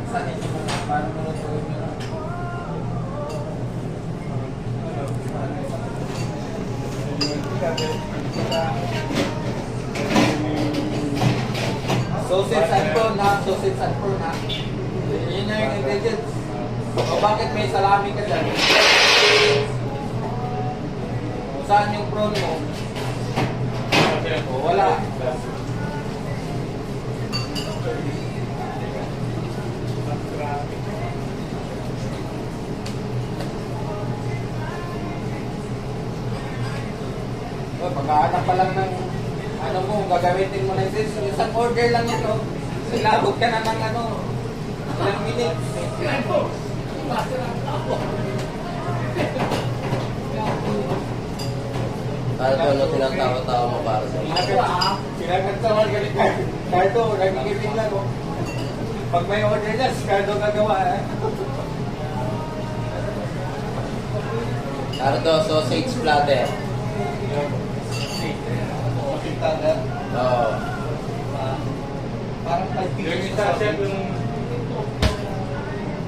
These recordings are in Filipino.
Saan ninyo mo? Parang malutuin nyo lang. Sausage and prawn na. Sausage and prawn na. Yun na yung ingredients. O bakit may salami ka dyan? O saan yung prawn mo? O wala. O, pagkahanap pa lang ng ano mo, gagamitin mo na sis. Isang order lang ito. Sinabog ka na ng ano, ilang minutes. Para ko ano tinatawa-tawa mo para sa iyo. Pinagkatawag ka ni Cardo, nagigiling lang o. Pag may order na, si Cardo gagawa eh. Cardo, sausage platter. Makintanda. Oo. Parang 5 pieces sa sausage.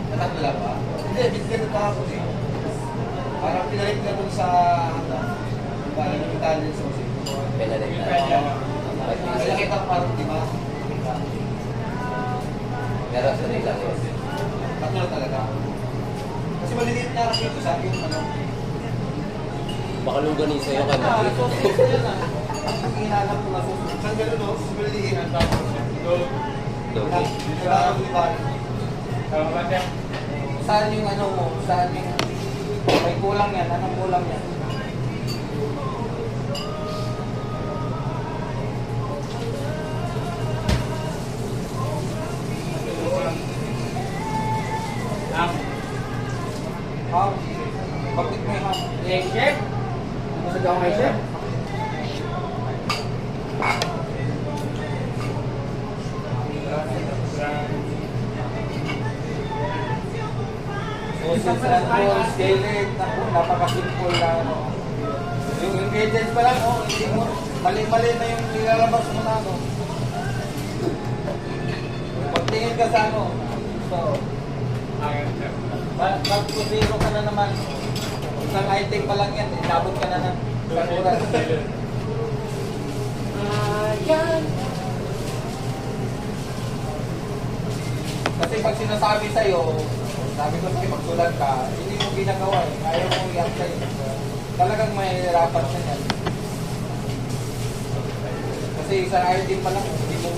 Nakatala ba? Hindi, bitgit na ako eh. Parang pinalit ka dun sa ano, parang yung Italian sausage. Pinalit na. Kasi nakita ko parang di ba? Pero sa nila ko. Tatlo talaga. Kasi maliliit na kasi ito sa akin yung ano. Baka lungganisa yung Ah, kanya. sausage yan ah. Ang hinahanap ko na sausage. Saan gano'n no? Maliliit. Dogi. Saan yung ano mo? Saan yung may kulang yan? Anong kulang yan? Ham. Bakit may ham? Chef? Gusto daw kay chef? Sausage and roll, skillet, naku, napaka-simple na ano. Yung ingredients pa lang, oh, hindi mo, mali-mali na yung nilalabas mo na ano. Pagtingin ka sa ano, so, pag-zero ka na naman, isang item pa lang yan, inabot ka na ng isang oras. Kasi pag sinasabi sa'yo, sabi ko sige magsulat ka, hindi mo ginagawa eh. Ayaw mo i-apply. Talagang mahihirapan ka yan. Kasi isang item pa lang, hindi mo